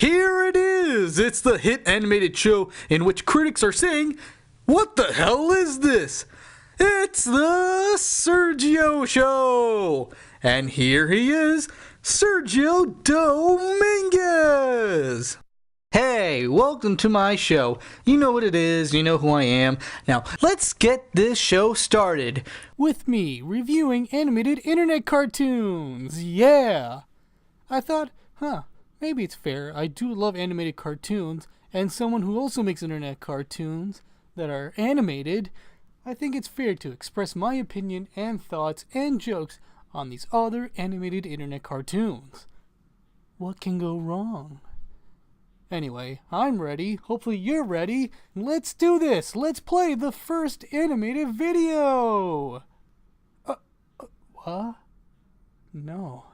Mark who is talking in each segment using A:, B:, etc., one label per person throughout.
A: Here it is! It's the hit animated show in which critics are saying, "What the hell is this?" It's the Sergio Show! And here he is, Sergio Dominguez! Hey, welcome to my show. You know what it is, you know who I am. Now, let's get this show started.
B: With me, reviewing animated internet cartoons. Yeah! I thought, maybe it's fair. I do love animated cartoons, and someone who also makes internet cartoons that are animated, I think it's fair to express my opinion and thoughts and jokes on these other animated internet cartoons. What can go wrong? Anyway, I'm ready. Hopefully you're ready. Let's do this. Let's play the first animated video. What? No,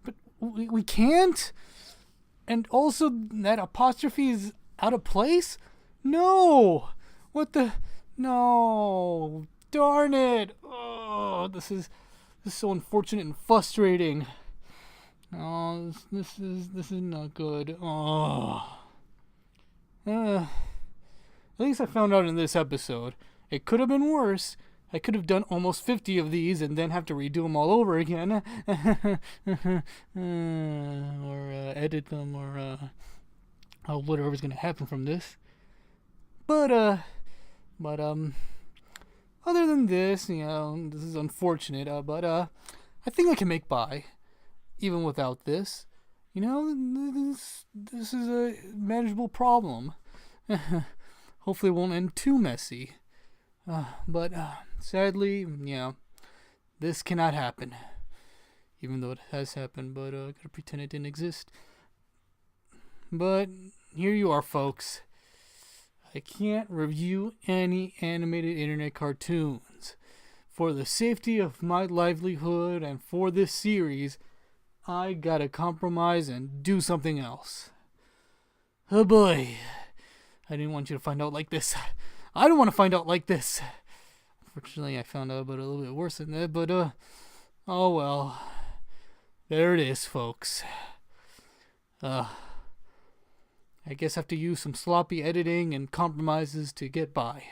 B: but we can't? And also that apostrophe is out of place? No! What the? No! Darn it! Oh, this is so unfortunate and frustrating. Oh, this is not good. Oh. At least I found out in this episode. It could have been worse. I could have done almost 50 of these and then have to redo them all over again. Or edit them, or whatever's gonna happen from this. But other than this, this is unfortunate, but I think I can make by, even without this. This is a manageable problem. Hopefully it won't end too messy. But sadly, this cannot happen. Even though it has happened, but I gotta pretend it didn't exist. But here you are, folks. I can't review any animated internet cartoons. For the safety of my livelihood and for this series, I gotta compromise and do something else. Oh boy. I didn't want you to find out like this. I don't want to find out like this. Unfortunately, I found out about it a little bit worse than that, but oh well. There it is, folks. I guess I have to use some sloppy editing and compromises to get by.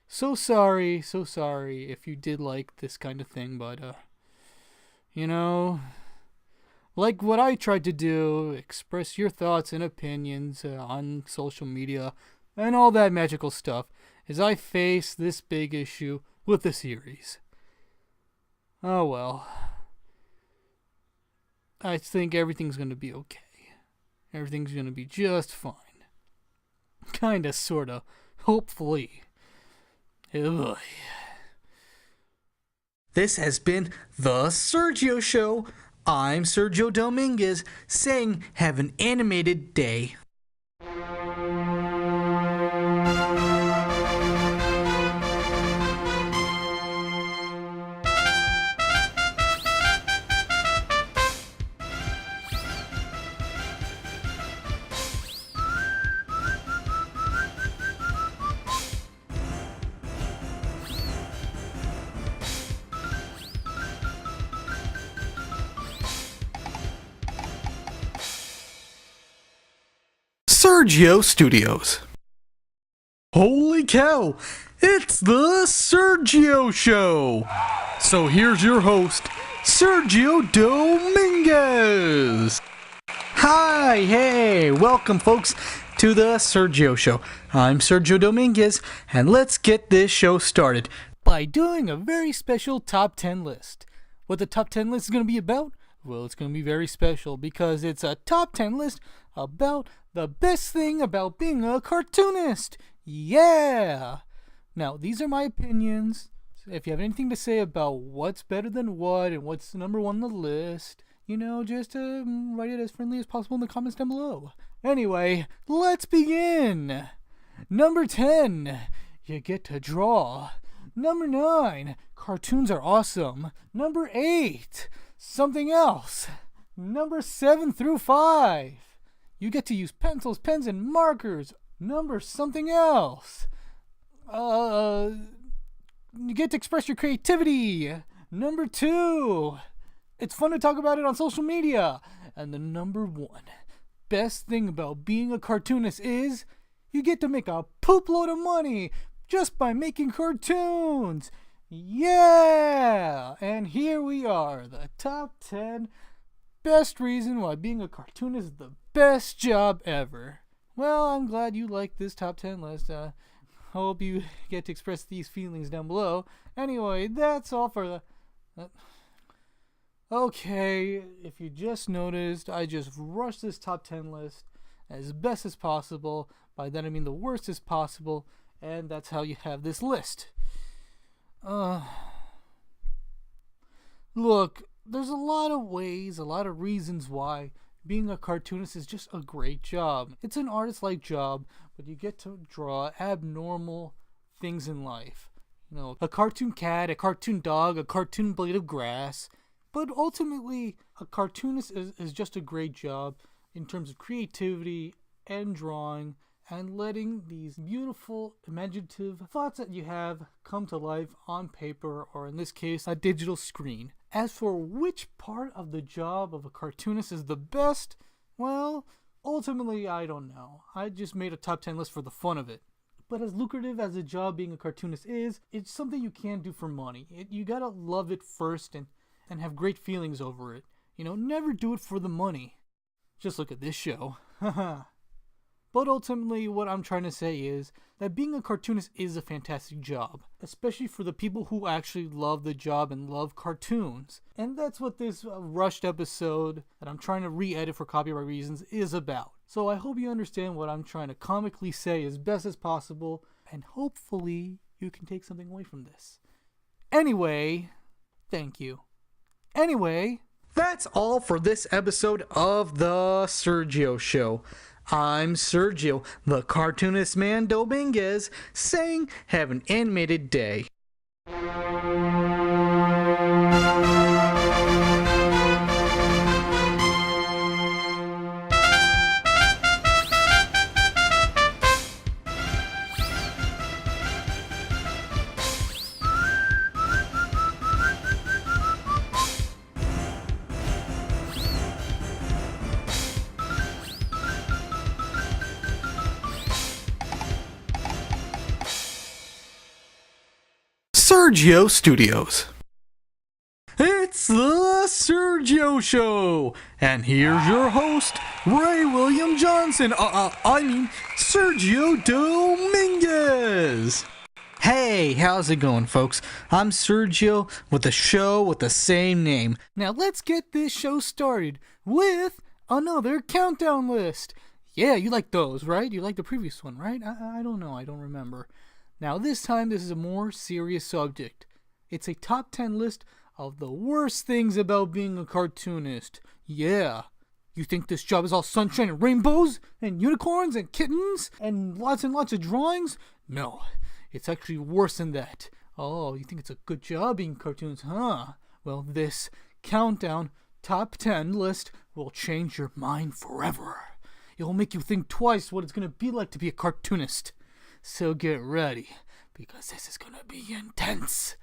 B: So sorry if you did like this kind of thing, but, like what I tried to do, express your thoughts and opinions on social media and all that magical stuff as I face this big issue with the series. Oh well. I think everything's going to be okay. Everything's going to be just fine. Kinda, sorta. Hopefully. Ugh.
A: This has been the Sergio Show. I'm Sergio Dominguez, saying have an animated day. Sergio Studios. Holy cow! It's the Sergio Show! So here's your host, Sergio Dominguez! Hi, hey, welcome folks to the Sergio Show. I'm Sergio Dominguez, and let's get this show started
B: by doing a very special top 10 list. What the top 10 list is going to be about? Well, it's going to be very special because it's a top 10 list about the best thing about being a cartoonist. Yeah! Now, these are my opinions. If you have anything to say about what's better than what and what's number one on the list, just write it as friendly as possible in the comments down below. Anyway, let's begin. Number 10, you get to draw. Number 9, cartoons are awesome. Number 8, something else. Number 7 through 5, you get to use pencils, pens, and markers. Number something else. You get to express your creativity. Number 2, it's fun to talk about it on social media. And the number one best thing about being a cartoonist is you get to make a poop load of money just by making cartoons. Yeah! And here we are, the top 10 best reason why being a cartoonist is the best job ever. Well, I'm glad you liked this top 10 list. Hope you get to express these feelings down below. Anyway, that's all for the... Okay, if you just noticed, I just rushed this top 10 list as best as possible. By that I mean the worst as possible, and that's how you have this list. Look, there's a lot of ways, a lot of reasons why being a cartoonist is just a great job. It's an artist-like job, but you get to draw abnormal things in life. You know, a cartoon cat, a cartoon dog, a cartoon blade of grass. But ultimately, a cartoonist is just a great job in terms of creativity and drawing and letting these beautiful, imaginative thoughts that you have come to life on paper, or in this case, a digital screen. As for which part of the job of a cartoonist is the best, well, ultimately, I don't know. I just made a top 10 list for the fun of it. But as lucrative as a job being a cartoonist is, it's something you can't do for money. You gotta love it first and have great feelings over it. You know, never do it for the money. Just look at this show. But ultimately, what I'm trying to say is that being a cartoonist is a fantastic job, especially for the people who actually love the job and love cartoons. And that's what this rushed episode that I'm trying to re-edit for copyright reasons is about. So I hope you understand what I'm trying to comically say as best as possible, and hopefully you can take something away from this. Anyway, thank you. Anyway,
A: That's all for this episode of The Sergio Show. I'm Sergio, the cartoonist man Dominguez, saying have an animated day. Sergio Studios. It's the Sergio Show, and here's your host, Ray William Johnson. Sergio Dominguez. Hey, how's it going, folks? I'm Sergio with a show with the same name.
B: now let's get this show started with another countdown list. Yeah, you like those, right? You like the previous one, right? I don't know. I don't remember. Now, this time, this is a more serious subject. It's a top 10 list of the worst things about being a cartoonist. Yeah. You think this job is all sunshine and rainbows and unicorns and kittens and lots of drawings? No, it's actually worse than that. Oh, you think it's a good job being cartoons, huh? Well, this countdown top 10 list will change your mind forever. It will make you think twice what it's going to be like to be a cartoonist. So get ready, because this is gonna be intense.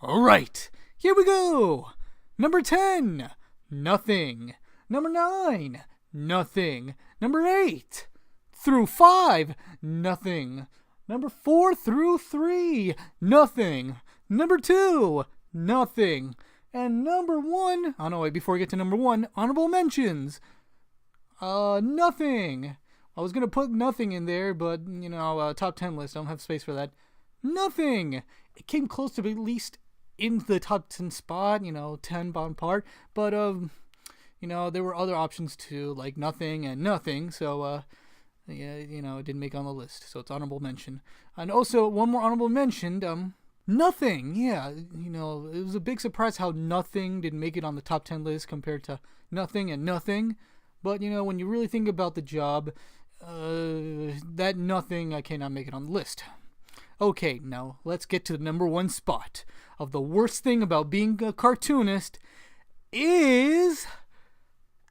B: Alright, here we go. Number 10, nothing. Number 9, nothing. Number 8 through 5, nothing. Number 4 through 3, nothing. Number 2, nothing. And number 1, oh no, wait, before we get to number 1, honorable mentions. Nothing. I was going to put nothing in there, but, top 10 list, I don't have space for that. Nothing! It came close to at least in the top 10 spot, 10 bottom part, but, there were other options too, like nothing and nothing, so, it didn't make it on the list, so it's honorable mention. And also, one more honorable mention, nothing, yeah, it was a big surprise how nothing didn't make it on the top 10 list compared to nothing and nothing, but, when you really think about the job, that nothing, I cannot make it on the list. Okay, now let's get to the number 1 spot of the worst thing about being a cartoonist is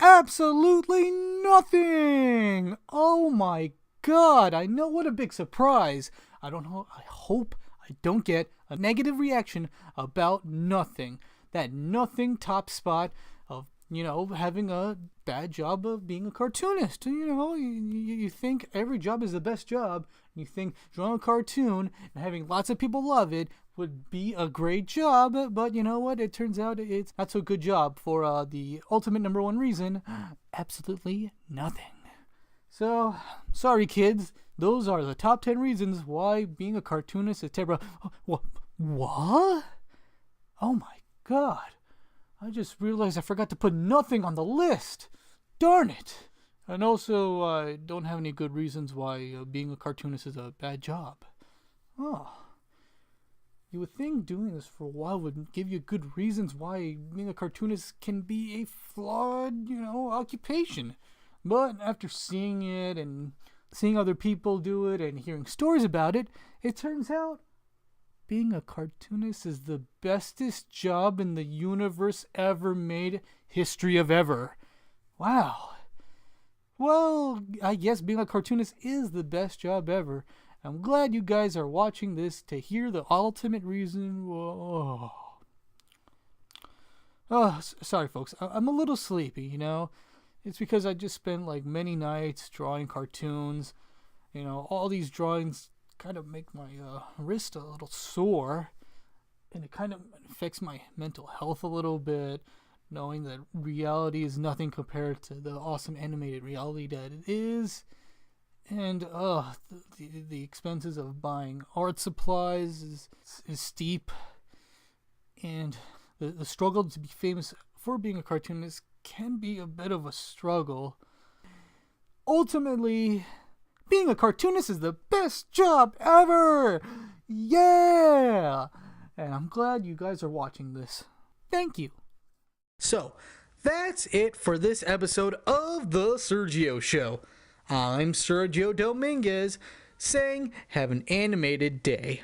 B: absolutely nothing. Oh my god, I know, what a big surprise. I don't know, I hope I don't get a negative reaction about nothing. That nothing top spot of having a bad job of being a cartoonist. You think every job is the best job. You think drawing a cartoon and having lots of people love it would be a great job, but you know what? It turns out it's not so good job for the ultimate number one reason, absolutely nothing. So, sorry kids, those are the top 10 reasons why being a cartoonist is terrible. What? Oh my god. I just realized I forgot to put nothing on the list. Darn it. And also, I don't have any good reasons why being a cartoonist is a bad job. Oh. You would think doing this for a while would give you good reasons why being a cartoonist can be a flawed, occupation. But after seeing it and seeing other people do it and hearing stories about it, it turns out being a cartoonist is the bestest job in the universe ever made, history of ever. Wow. Well, I guess being a cartoonist is the best job ever. I'm glad you guys are watching this to hear the ultimate reason. Whoa. Oh, sorry folks, I'm a little sleepy, It's because I just spent many nights drawing cartoons. All these drawings kind of make my wrist a little sore, and it kind of affects my mental health a little bit, knowing that reality is nothing compared to the awesome animated reality that it is. And the expenses of buying art supplies is steep, and the struggle to be famous for being a cartoonist can be a bit of a struggle. Ultimately, being a cartoonist is the best job ever! Yeah! And I'm glad you guys are watching this. Thank you.
A: So, that's it for this episode of The Sergio Show. I'm Sergio Dominguez, saying have an animated day.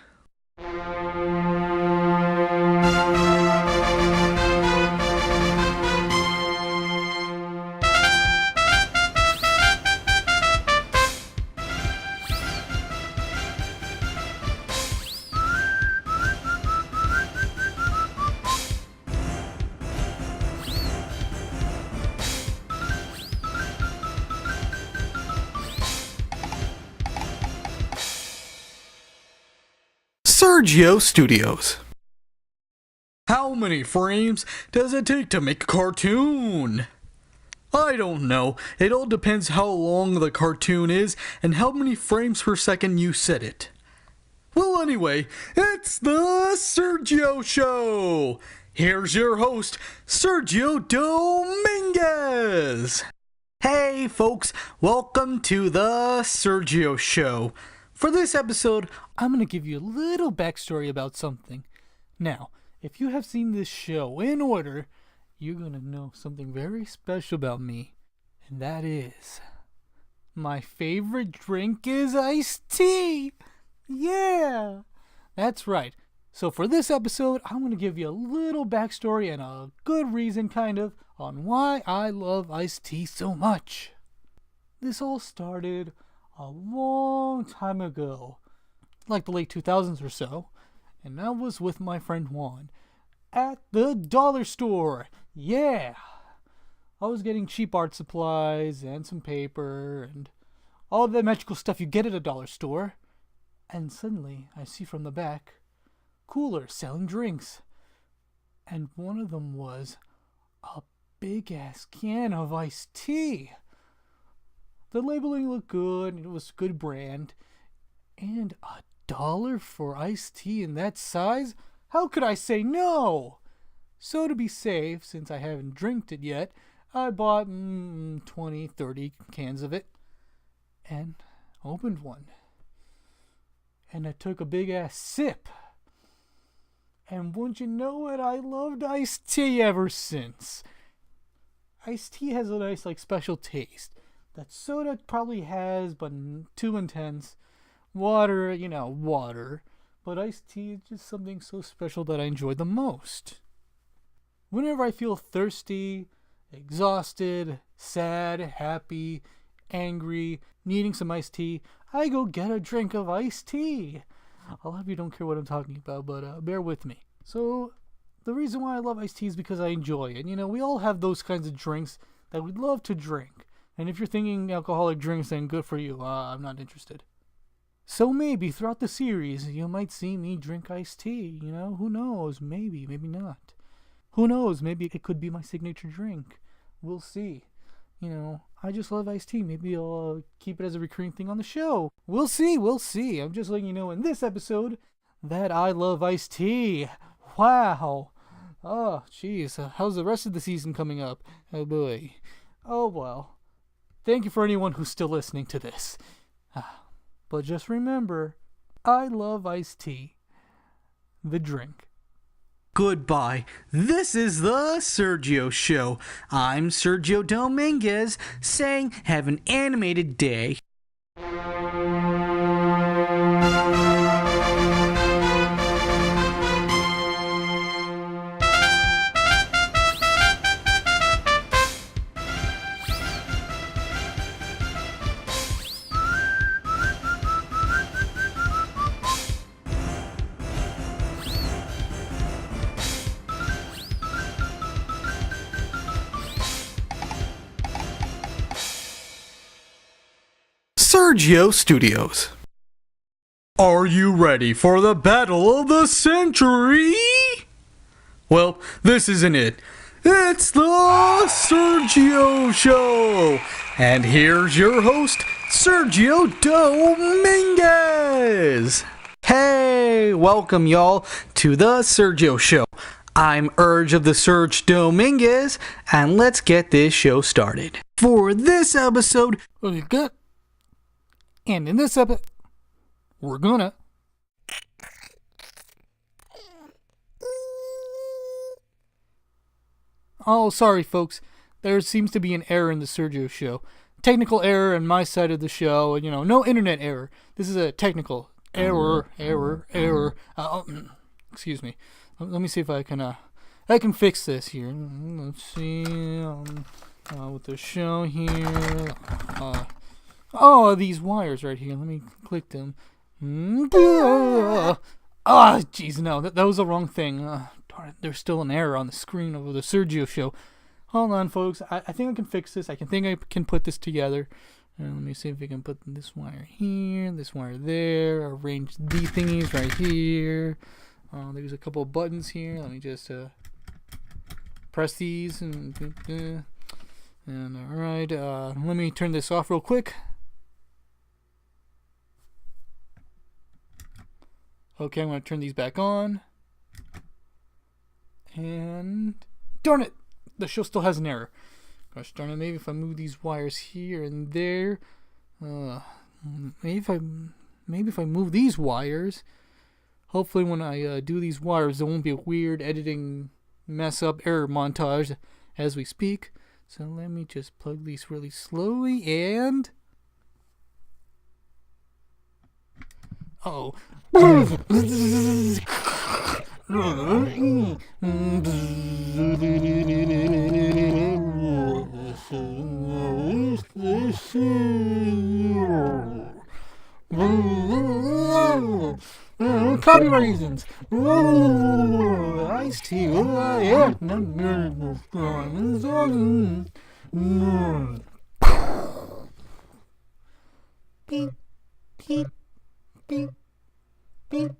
A: Sergio Studios. How many frames does it take to make a cartoon? I don't know. It all depends how long the cartoon is and how many frames per second you set it. Well, anyway, it's the Sergio Show. Here's your host, Sergio Dominguez. Hey folks, welcome to the Sergio Show. For this episode,
B: I'm going to give you a little backstory about something. Now, if you have seen this show in order, you're going to know something very special about me. And that is, my favorite drink is iced tea. Yeah, that's right. So for this episode, I'm going to give you a little backstory and a good reason, kind of, on why I love iced tea so much. This all started a long time ago, like the late 2000s or so, and I was with my friend Juan at the dollar store. Yeah, I was getting cheap art supplies and some paper and all of that magical stuff you get at a dollar store, and suddenly I see from the back coolers selling drinks, and one of them was a big ass can of iced tea. The labeling looked good, it was good brand, and $1 for iced tea in that size? How could I say no? So to be safe, since I haven't drinked it yet, I bought 20, 30 cans of it, and opened one. And I took a big ass sip. And wouldn't you know it, I loved iced tea ever since. Iced tea has a nice special taste that soda probably has, but too intense. Water, water. But iced tea is just something so special that I enjoy the most. Whenever I feel thirsty, exhausted, sad, happy, angry, needing some iced tea, I go get a drink of iced tea. A lot of you don't care what I'm talking about, but bear with me. So, The reason why I love iced tea is because I enjoy it. You know, we all have those kinds of drinks that we'd love to drink. And if you're thinking alcoholic drinks, then good for you. I'm not interested. So maybe throughout the series, you might see me drink iced tea. You know, who knows? Maybe, maybe not. Who knows? Maybe it could be my signature drink. We'll see. You know, I just love iced tea. Maybe I'll keep it as a recurring thing on the show. We'll see, we'll see. I'm just letting you know in this episode that I love iced tea. Wow. Oh, jeez. How's the rest of the season coming up? Oh, boy. Oh, well. Thank you for anyone who's still listening to this. But just remember, I love iced tea. The drink.
A: Goodbye. This is the Sergio Show. I'm Sergio Dominguez saying have an animated day. Sergio Studios. Are you ready for the battle of the century? Well, this isn't it. It's the Sergio Show. And here's your host, Sergio Dominguez. Hey, welcome y'all to the Sergio Show. I'm Urge of the Serge Dominguez, and let's get this show started. For this episode,
B: And in this episode, we're gonna... Oh, sorry, folks. There seems to be an error in the Sergio Show. Technical error on my side of the show. You know, no internet error. This is a technical error. Excuse me. Let me see if I can fix this here. Let's see. With the show here. Oh, these wires right here. Let me click them. Jeez, no. That was the wrong thing. Darn it. There's still an error on the screen of the Sergio Show. Hold on, folks. I think I can fix this. I can put this together. Let me see if we can put this wire here, this wire there. Arrange these thingies right here. There's a couple of buttons here. Let me just press these. And all right. Let me turn this off real quick. Okay, I'm going to turn these back on. And... darn it! The show still has an error. Gosh darn it, maybe if I move these wires here and there... maybe if I move these wires... hopefully when I do these wires, there won't be a weird editing mess-up error montage as we speak. So let me just plug these really slowly and... oh. Copyright reasons. Iced tea. Beep, beep, beep, beep.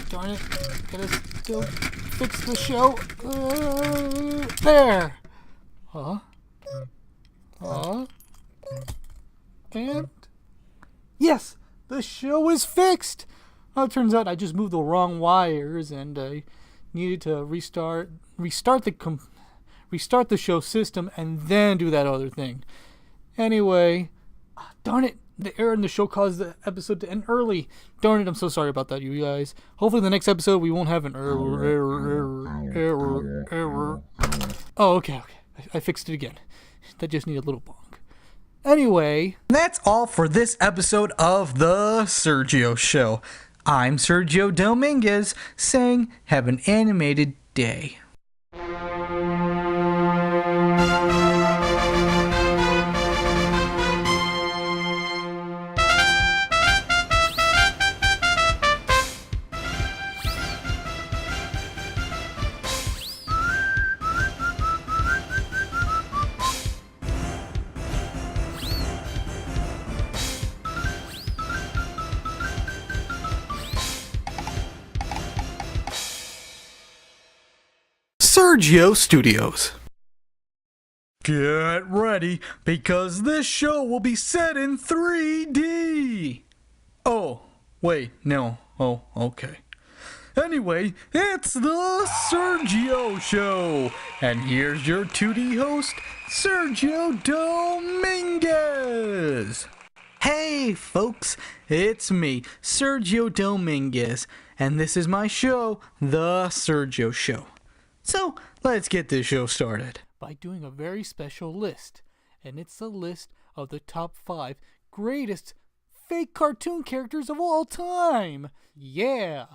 B: Darn it. Gotta still fix the show. There. And yes, the show is fixed. Well, it turns out I just moved the wrong wires and I needed to restart the show system and then do that other thing. Anyway, darn it, the error in the show caused the episode to end early. Darn it, I'm so sorry about that, you guys. Hopefully the next episode we won't have an error. Oh, okay. I fixed it again. That just needed a little bonk. Anyway,
A: that's all for this episode of the Sergio Show. I'm Sergio Dominguez saying have an animated day. Sergio Studios. Get ready, because this show will be set in 3D. Oh, wait, no. Oh, okay. Anyway, it's the Sergio Show, and here's your 2D host, Sergio Dominguez. Hey, folks, it's me, Sergio Dominguez, and this is my show, The Sergio Show. So, let's get this show started.
B: By doing a very special list, and it's a list of the top 5 greatest fake cartoon characters of all time. Yeah,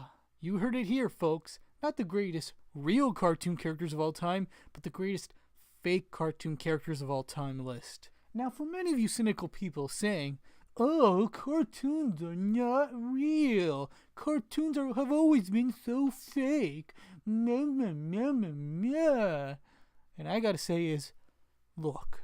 B: you heard it here, folks. Not the greatest real cartoon characters of all time, but the greatest fake cartoon characters of all time list. Now, for many of you cynical people saying, oh, cartoons are not real. Cartoons have always been so fake. Meh, meh, meh, meh, meh. And I gotta say is, look,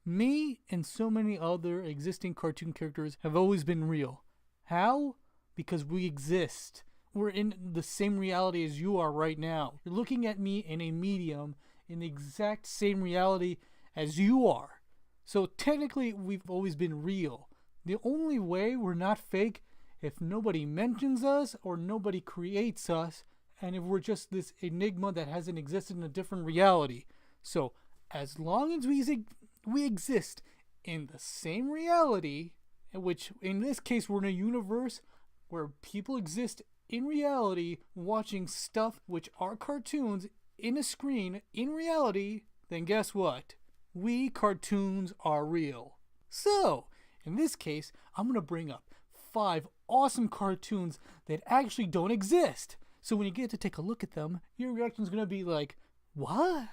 B: me and so many other existing cartoon characters have always been real. How? Because we exist. We're in the same reality as you are right now. You're looking at me in a medium in the exact same reality as you are. So technically, we've always been real. The only way we're not fake if nobody mentions us or nobody creates us, and if we're just this enigma that hasn't existed in a different reality. So, as long as we exist in the same reality, which in this case we're in a universe where people exist in reality watching stuff which are cartoons in a screen in reality, then guess what? We cartoons are real. So, in this case, I'm going to bring up 5 awesome cartoons that actually don't exist. So when you get to take a look at them, your reaction is going to be like, what?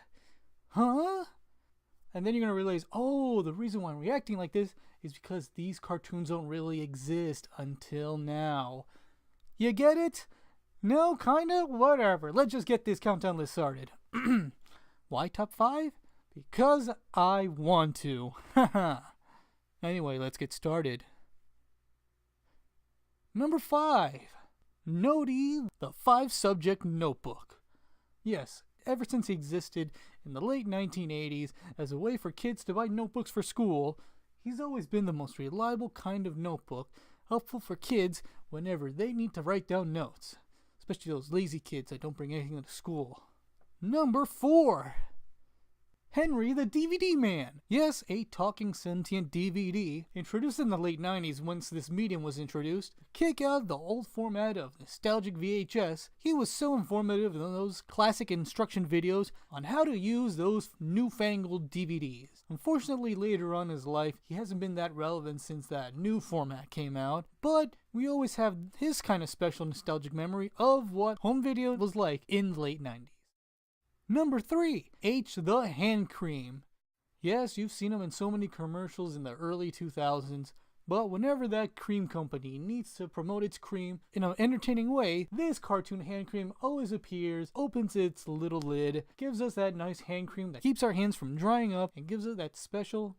B: Huh? And then you're going to realize, oh, the reason why I'm reacting like this is because these cartoons don't really exist until now. You get it? No, kinda? Whatever. Let's just get this countdown list started. Why top 5? Because I want to. Anyway, let's get started. Number 5. Noti, the 5-subject notebook. Yes, ever since he existed in the late 1980s as a way for kids to buy notebooks for school, he's always been the most reliable kind of notebook, helpful for kids whenever they need to write down notes, especially those lazy kids that don't bring anything to school. Number 4. Henry the DVD Man. Yes, a talking sentient DVD, introduced in the late 90s once this medium was introduced. Kick out the old format of nostalgic VHS, he was so informative in those classic instruction videos on how to use those newfangled DVDs. Unfortunately, later on in his life, he hasn't been that relevant since that new format came out, but we always have his kind of special nostalgic memory of what home video was like in the late 90s. Number 3, H the Hand Cream. Yes, you've seen him in so many commercials in the early 2000s, but whenever that cream company needs to promote its cream in an entertaining way, this cartoon hand cream always appears, opens its little lid, gives us that nice hand cream that keeps our hands from drying up, and gives us that special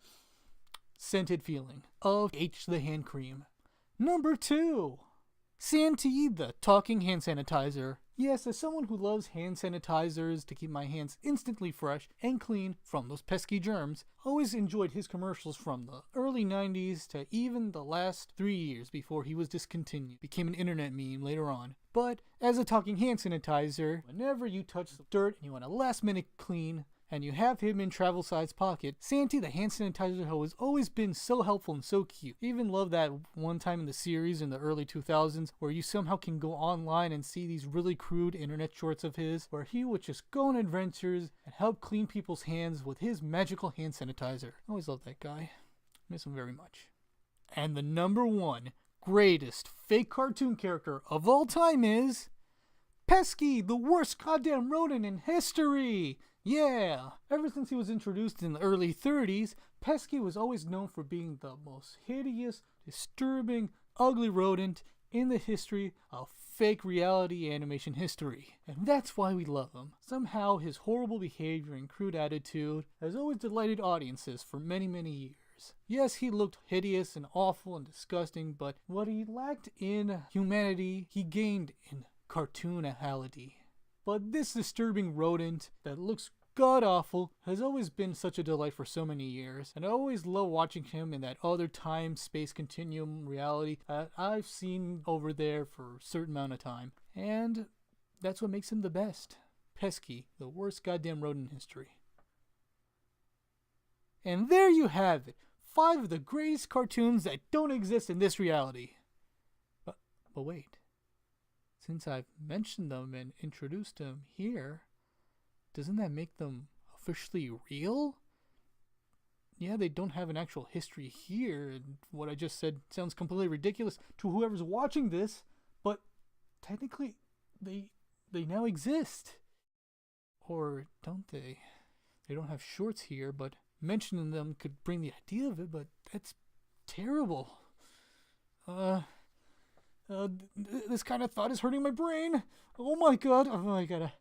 B: scented feeling of H the Hand Cream. Number 2, Santi the Talking Hand Sanitizer. Yes, as someone who loves hand sanitizers to keep my hands instantly fresh and clean from those pesky germs, always enjoyed his commercials from the early 90s to even the last 3 years before he was discontinued. Became an internet meme later on. But as a talking hand sanitizer, whenever you touch the dirt and you want a last minute clean, and you have him in travel size pocket, Santi the hand sanitizer has always been so helpful and so cute. I even love that one time in the series in the early 2000s where you somehow can go online and see these really crude internet shorts of his where he would just go on adventures and help clean people's hands with his magical hand sanitizer. I always loved that guy. Miss him very much. And the number 1 greatest fake cartoon character of all time is Pesky, the worst goddamn rodent in history. Yeah, ever since he was introduced in the early 30s, Pesky was always known for being the most hideous, disturbing, ugly rodent in the history of fake reality animation history. And that's why we love him. Somehow his horrible behavior and crude attitude has always delighted audiences for many, many years. Yes, he looked hideous and awful and disgusting, but what he lacked in humanity, he gained in cartoonality. but this disturbing rodent that looks god-awful has always been such a delight for so many years, and I always love watching him in that other time-space continuum reality that I've seen over there for a certain amount of time, and that's what makes him the best. Pesky, the worst goddamn rodent in history. And there you have it, 5 of the greatest cartoons that don't exist in this reality. But wait, since I've mentioned them and introduced them here, doesn't that make them officially real? Yeah, they don't have an actual history here, and what I just said sounds completely ridiculous to whoever's watching this, but technically, they now exist. Or don't they? They don't have shorts here, but mentioning them could bring the idea of it, but that's terrible. This kind of thought is hurting my brain. Oh my god. Oh, I gotta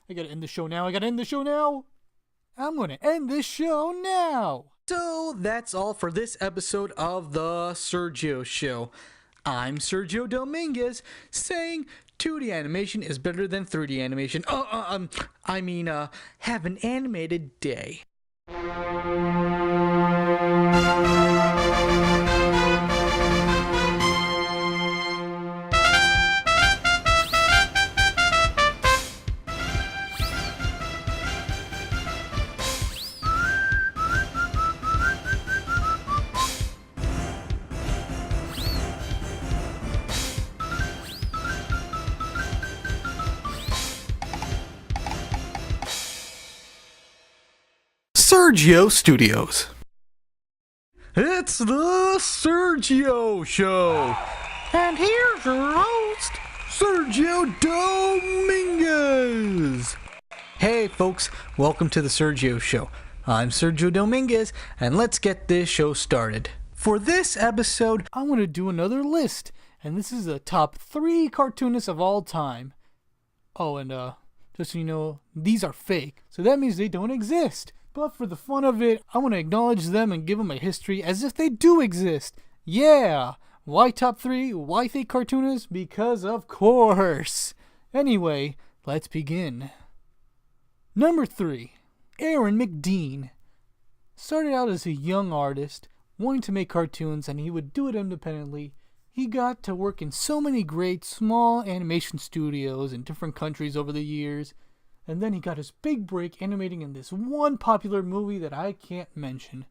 B: end the show now. I'm gonna end this show now.
A: So that's all for this episode of the Sergio Show. I'm Sergio Dominguez saying 2D animation is better than 3D animation. Have an animated day. Sergio Studios. It's the Sergio Show. And here's your host, Sergio Dominguez. Hey folks, welcome to the Sergio Show. I'm Sergio Dominguez, and let's get this show started. For this episode,
B: I want to do another list, and this is the top 3 cartoonists of all time. Oh, and just so you know, these are fake, so that means they don't exist. But for the fun of it, I want to acknowledge them and give them a history as if they do exist. Yeah! Why top 3? Why fake cartoonists? Because of course! Anyway, let's begin. Number 3. Aaron McDean. Started out as a young artist, wanting to make cartoons, and he would do it independently. He got to work in so many great small animation studios in different countries over the years. And then he got his big break animating in this one popular movie that I can't mention.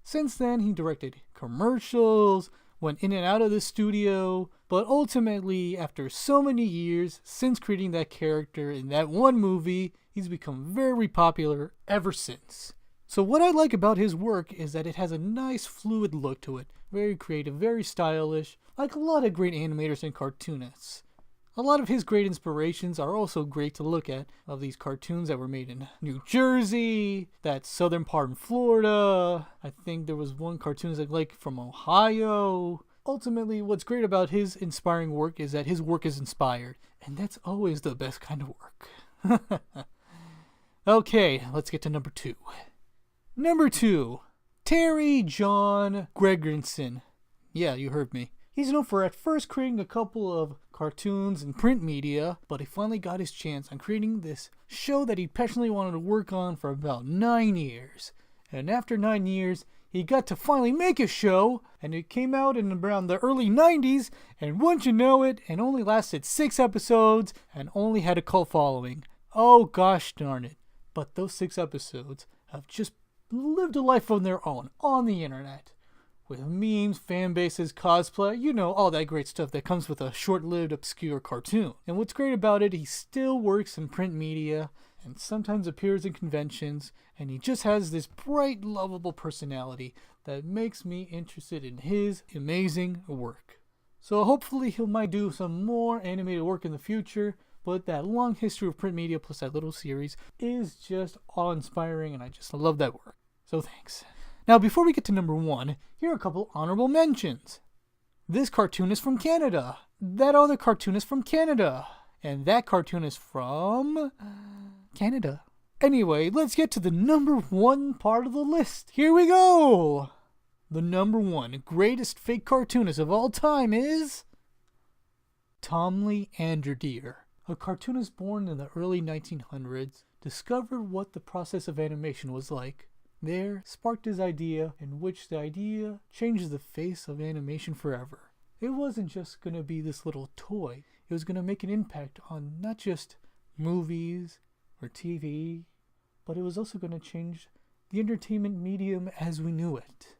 B: Since then, he directed commercials, went in and out of the studio, but ultimately, after so many years since creating that character in that one movie, he's become very popular ever since. So what I like about his work is that it has a nice fluid look to it, very creative, very stylish, like a lot of great animators and cartoonists. A lot of his great inspirations are also great to look at, of these cartoons that were made in New Jersey, that southern part in Florida. I think there was one cartoon like from Ohio. Ultimately, what's great about his inspiring work is that his work is inspired, and that's always the best kind of work. Okay, let's get to number 2. Number 2, Terry John Gregerson. Yeah, you heard me. He's known for at first creating a couple of cartoons and print media, but he finally got his chance on creating this show that he passionately wanted to work on for about 9 years. And after 9 years, he got to finally make a show, and it came out in around the early 90s, and wouldn't you know it, it only lasted 6 episodes and only had a cult following. Oh gosh darn it. But those 6 episodes have just lived a life on their own on the internet. With memes, fan bases, cosplay, you know, all that great stuff that comes with a short-lived, obscure cartoon. And what's great about it, he still works in print media and sometimes appears in conventions, and he just has this bright, lovable personality that makes me interested in his amazing work. So hopefully he might do some more animated work in the future, but that long history of print media plus that little series is just awe-inspiring, and I just love that work. So thanks. Now, before we get to number 1, here are a couple honorable mentions. This cartoon is from Canada. That other cartoon is from Canada. And that cartoon is from Canada. Anyway, let's get to the number 1 part of the list. Here we go! The number 1 greatest fake cartoonist of all time is Tom Lee Anderdeer. a cartoonist born in the early 1900s, discovered what the process of animation was like. There sparked his idea, in which the idea changed the face of animation forever. It wasn't just going to be this little toy. It was going to make an impact on not just movies or TV, but it was also going to change the entertainment medium as we knew it.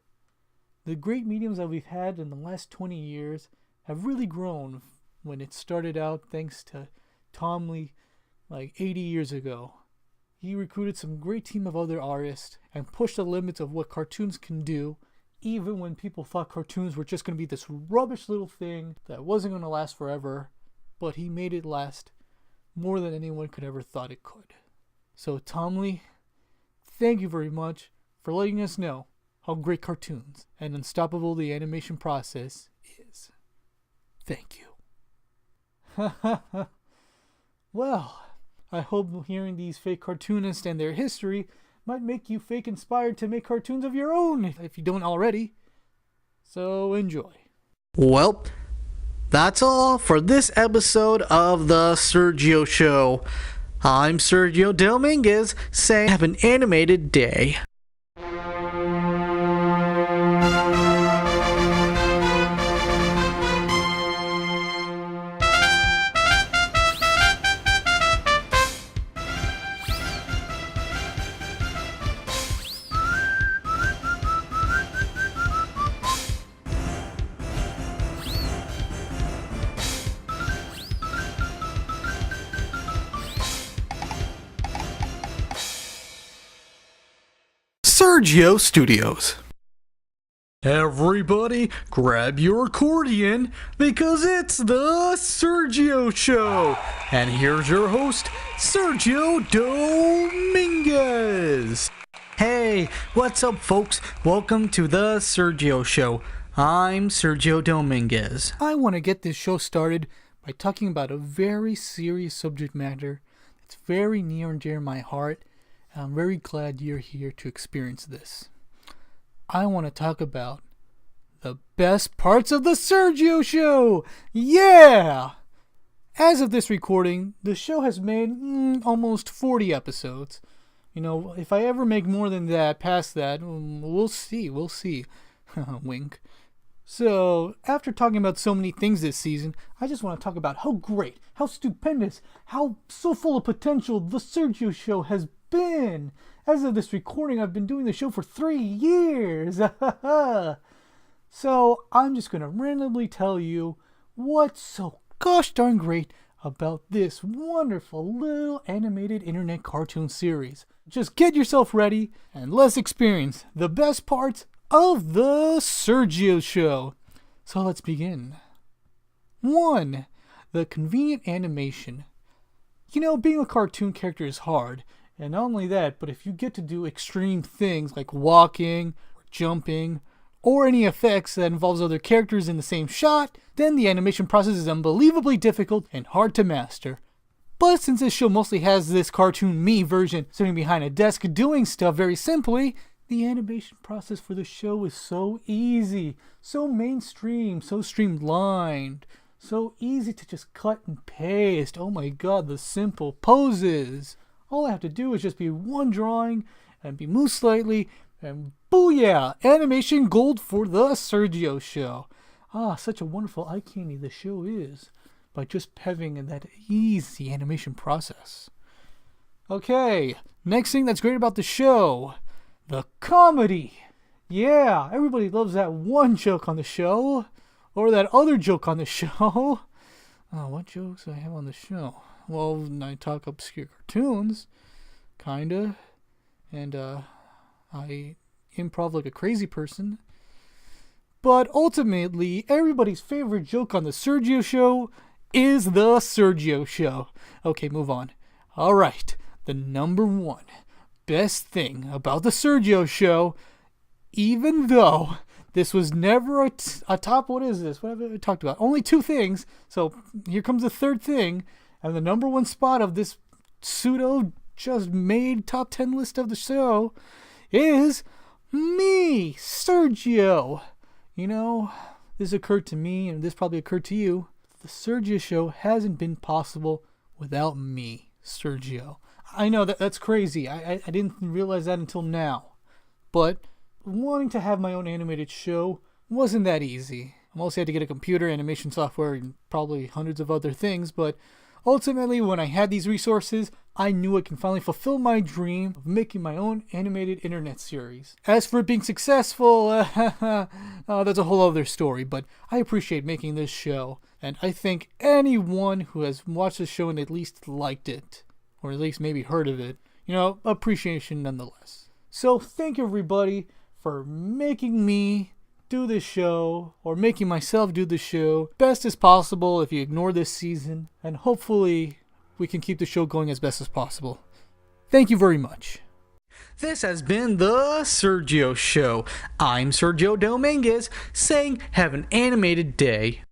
B: The great mediums that we've had in the last 20 years have really grown when it started out thanks to Tom Lee like 80 years ago. He recruited some great team of other artists and pushed the limits of what cartoons can do, even when people thought cartoons were just going to be this rubbish little thing that wasn't going to last forever, but he made it last more than anyone could ever thought it could. So Tom Lee, thank you very much for letting us know how great cartoons and unstoppable the animation process is. Thank you. Well, I hope hearing these fake cartoonists and their history might make you fake inspired to make cartoons of your own, if you don't already. So enjoy.
A: Well, that's all for this episode of The Sergio Show. I'm Sergio Dominguez, saying have an animated day. Sergio Studios. Everybody, grab your accordion because it's the Sergio Show. And here's your host, Sergio Dominguez. Hey, what's up, folks? Welcome to the Sergio Show. I'm Sergio Dominguez.
B: I want to get this show started by talking about a very serious subject matter that's very near and dear to my heart. I'm very glad you're here to experience this. I want to talk about the best parts of the Sergio Show! Yeah! As of this recording, the show has made almost 40 episodes. You know, if I ever make more than that, past that, we'll see. Wink. So, after talking about so many things this season, I just want to talk about how great, how stupendous, how so full of potential the Sergio Show has been. As of this recording, I've been doing the show for 3 years. So I'm just going to randomly tell you what's so gosh darn great about this wonderful little animated internet cartoon series. Just get yourself ready and let's experience the best parts of the Sergio Show. So let's begin. 1. The convenient animation. You know, being a cartoon character is hard. And not only that, but if you get to do extreme things like walking, or jumping, or any effects that involves other characters in the same shot, then the animation process is unbelievably difficult and hard to master. But since this show mostly has this cartoon me version sitting behind a desk doing stuff very simply, the animation process for the show is so easy, so mainstream, so streamlined, so easy to just cut and paste. Oh my god, the simple poses. All I have to do is just be one drawing and be moved slightly, and booyah! Animation gold for the Sergio Show. Such a wonderful eye candy the show is by just having that easy animation process. Okay, next thing that's great about the show, the comedy. Yeah, everybody loves that one joke on the show, or that other joke on the show. What jokes do I have on the show? Well, I talk obscure cartoons, kinda, and I improv like a crazy person. But ultimately, everybody's favorite joke on the Sergio Show is the Sergio Show. Okay, move on. Alright, the number one best thing about the Sergio Show, even though this was never a top, what is this? What have I talked about? Only 2 things, so here comes the third thing. And the number one spot of this pseudo just made top 10 list of the show is me, Sergio. You know, this occurred to me and this probably occurred to you. The Sergio Show hasn't been possible without me, Sergio. I know that's crazy. I didn't realize that until now. But wanting to have my own animated show wasn't that easy. I mostly had to get a computer, animation software, and probably hundreds of other things, but ultimately when I had these resources, I knew I can finally fulfill my dream of making my own animated internet series. As for it being successful, that's a whole other story, but I appreciate making this show, and I think anyone who has watched the show and at least liked it, or at least maybe heard of it, appreciation nonetheless. So thank you everybody for making me do this show, or making myself do the show best as possible if you ignore this season, and hopefully we can keep the show going as best as possible. Thank you very much.
A: This has been the Sergio Show. I'm Sergio Dominguez saying have an animated day.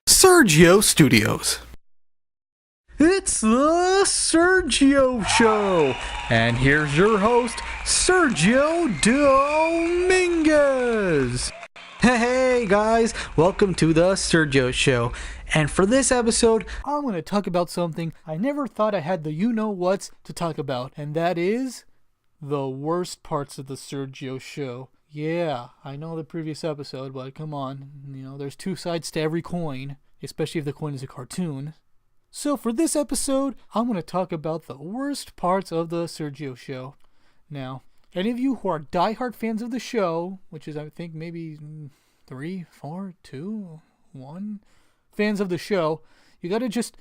A: Sergio Studios. It's the Sergio Show, and here's your host, Sergio Dominguez. Hey guys, welcome to the Sergio Show, and for this episode,
B: I'm going to talk about something I never thought I had the you-know-whats to talk about, and that is the worst parts of the Sergio Show. Yeah, I know the previous episode, but come on, there's two sides to every coin, especially if the coin is a cartoon. So for this episode, I'm going to talk about the worst parts of the Sergio Show. Now, any of you who are diehard fans of the show, which is I think maybe 3, 4, 2, 1 fans of the show, you got to just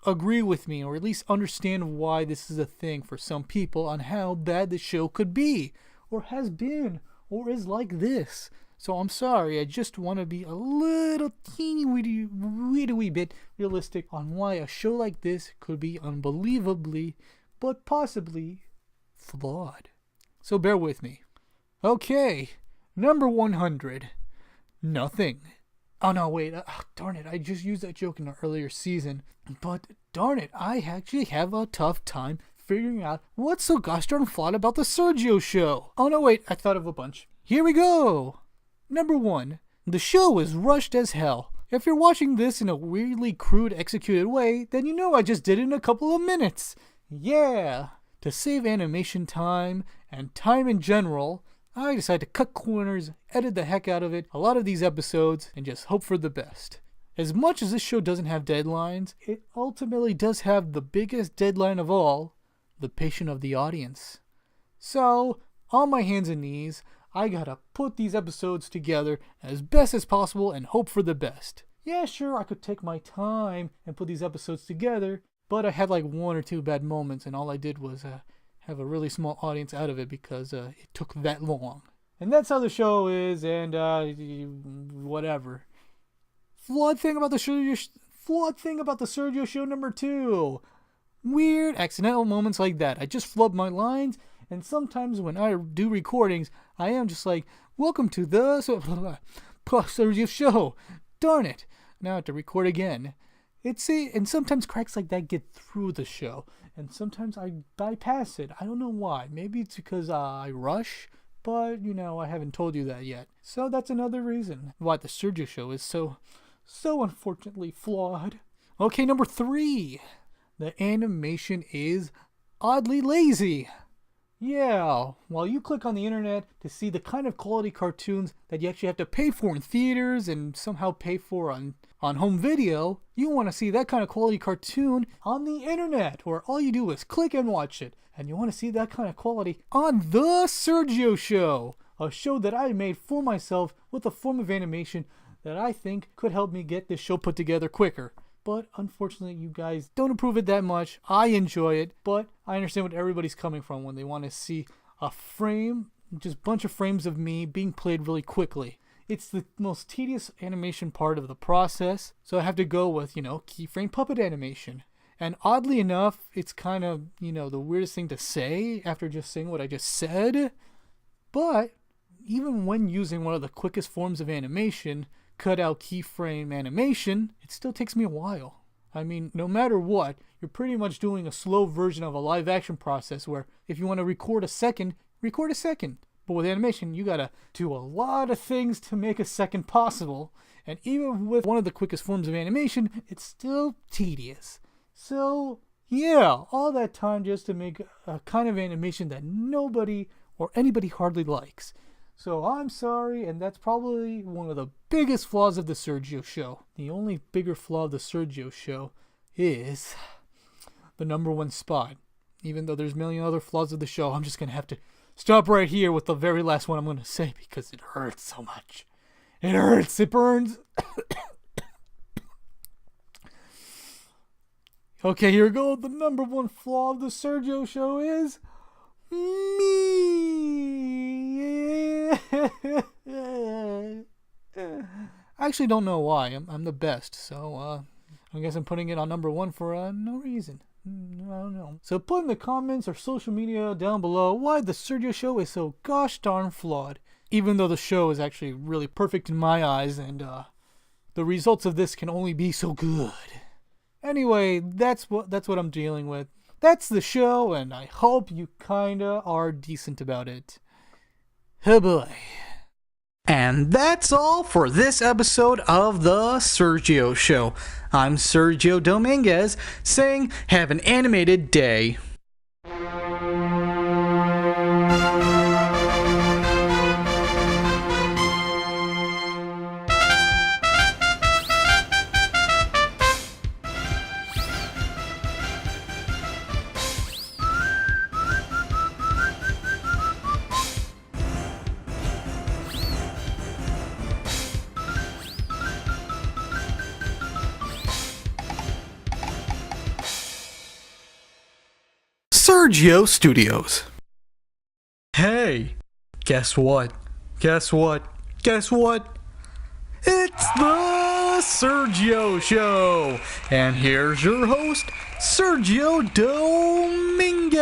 B: agree with me, or at least understand why this is a thing for some people on how bad the show could be, or has been, or is like this. So I'm sorry, I just want to be a little teeny wee bit realistic on why a show like this could be unbelievably, but possibly, flawed. So bear with me. Okay, number 100. Nothing. Oh no, wait, darn it, I just used that joke in an earlier season. But darn it, I actually have a tough time figuring out what's so gosh darn flawed about the Sergio Show. Oh no, wait, I thought of a bunch. Here we go! Number 1. The show is rushed as hell. If you're watching this in a weirdly crude executed way, then you know I just did it in a couple of minutes. Yeah! To save animation time, and time in general, I decided to cut corners, edit the heck out of it, a lot of these episodes, and just hope for the best. As much as this show doesn't have deadlines, it ultimately does have the biggest deadline of all, the patience of the audience. So, on my hands and knees, I gotta put these episodes together as best as possible and hope for the best. Yeah, sure, I could take my time and put these episodes together, but I had like 1 or 2 bad moments, and all I did was have a really small audience out of it because it took that long. And that's how the show is, and whatever. Flawed thing about the Sergio Show number 2. Weird accidental moments like that. I just flub my lines, and sometimes when I do recordings, I am just like, welcome to the Sergio Show. Darn it. Now I have to record again. And sometimes cracks like that get through the show, and sometimes I bypass it. I don't know why. Maybe it's because I rush, but I haven't told you that yet. So that's another reason why the Sergio Show is so unfortunately flawed. Okay, number 3. The animation is oddly lazy. Yeah, while you click on the internet to see the kind of quality cartoons that you actually have to pay for in theaters and somehow pay for on home video, you want to see that kind of quality cartoon on the internet, where all you do is click and watch it. And you want to see that kind of quality on the Sergio Show, a show that I made for myself with a form of animation that I think could help me get this show put together quicker. But unfortunately, you guys don't approve it that much. I enjoy it, but I understand what everybody's coming from when they want to see a frame, just a bunch of frames of me being played really quickly. It's the most tedious animation part of the process, so I have to go with, keyframe puppet animation. And oddly enough, it's kind of, the weirdest thing to say after just saying what I just said. But even when using one of the quickest forms of animation, cutout keyframe animation, it still takes me a while. I mean, no matter what, you're pretty much doing a slow version of a live action process where if you want to record a second. But with animation, you gotta do a lot of things to make a second possible. And even with one of the quickest forms of animation, it's still tedious. So, yeah, all that time just to make a kind of animation that nobody or anybody hardly likes. So I'm sorry, and that's probably one of the biggest flaws of the Sergio show. The only bigger flaw of the Sergio show is the number one spot. Even though there's a million other flaws of the show, I'm just going to have to stop right here with the very last one I'm going to say because it hurts so much. It hurts. It burns. Okay, here we go. The number one flaw of the Sergio show is me. I actually don't know why. I'm the best, so I guess I'm putting it on number one for no reason. I don't know. So put in the comments or social media down below why the Sergio show is so gosh darn flawed. Even though the show is actually really perfect in my eyes, and the results of this can only be so good. Anyway, that's what I'm dealing with. That's the show, and I hope you kinda are decent about it. Oh boy.
A: And that's all for this episode of The Sergio Show. I'm Sergio Dominguez saying have an animated day. Sergio Studios. Hey, guess what? It's the Sergio Show. And here's your host, Sergio Dominguez.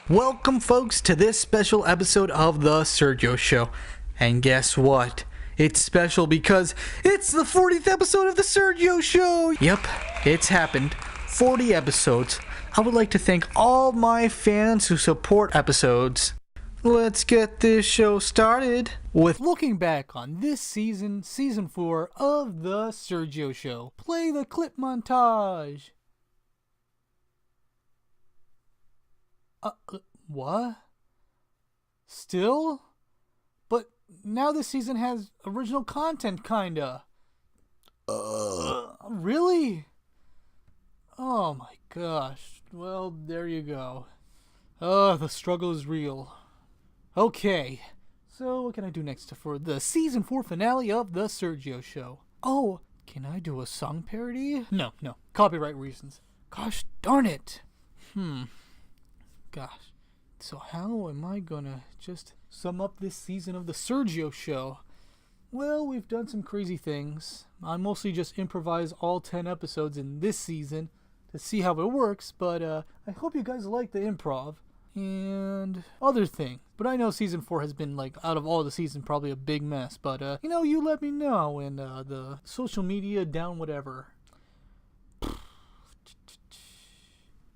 A: Welcome, folks, to this special episode of the Sergio Show. And guess what? It's special because it's the 40th episode of the Sergio Show. Yep, it's happened. 40 episodes. I would like to thank all my fans who support episodes. Let's get this show started with
B: looking back on this season 4 of the Sergio Show. Play the clip montage. What? Still? But now this season has original content, kinda. Really? Oh my gosh. Well, there you go. The struggle is real. Okay. So, what can I do next for the season 4 finale of the Sergio Show? Oh, can I do a song parody? No. Copyright reasons. Gosh darn it. Gosh. So how am I gonna just sum up this season of the Sergio Show? Well, we've done some crazy things. I mostly just improvise all 10 episodes in this season to see how it works, but I hope you guys like the improv and other things. But I know season 4 has been, out of all the seasons, probably a big mess. But, you let me know in the social media down whatever.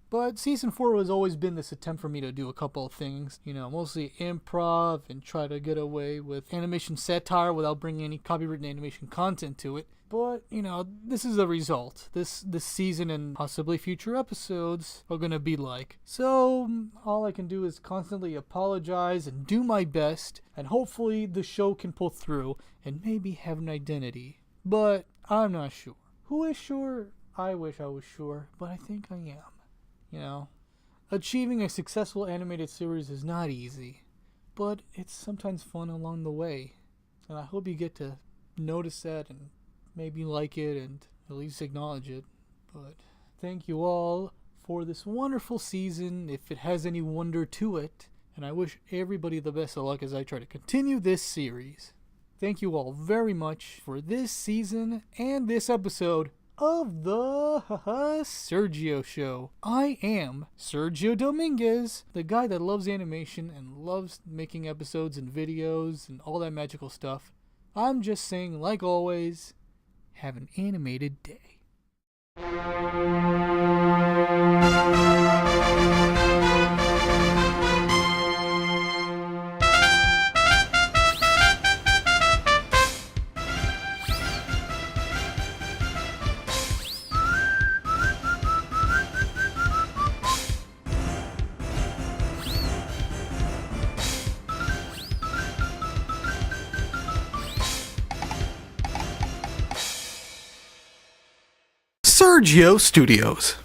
B: But season 4 has always been this attempt for me to do a couple of things, mostly improv and try to get away with animation satire without bringing any copywritten animation content to it. But, this is the result. This season and possibly future episodes are going to be like. So, all I can do is constantly apologize and do my best, and hopefully the show can pull through and maybe have an identity. But I'm not sure. Who is sure? I wish I was sure, but I think I am. Achieving a successful animated series is not easy, but it's sometimes fun along the way. And I hope you get to notice that and maybe like it and at least acknowledge it. But thank you all for this wonderful season, if it has any wonder to it. And I wish everybody the best of luck as I try to continue this series. Thank you all very much for this season and this episode of the Sergio Show. I am Sergio Dominguez, the guy that loves animation and loves making episodes and videos and all that magical stuff. I'm just saying, like always, have an animated day.
A: Sergio Studios.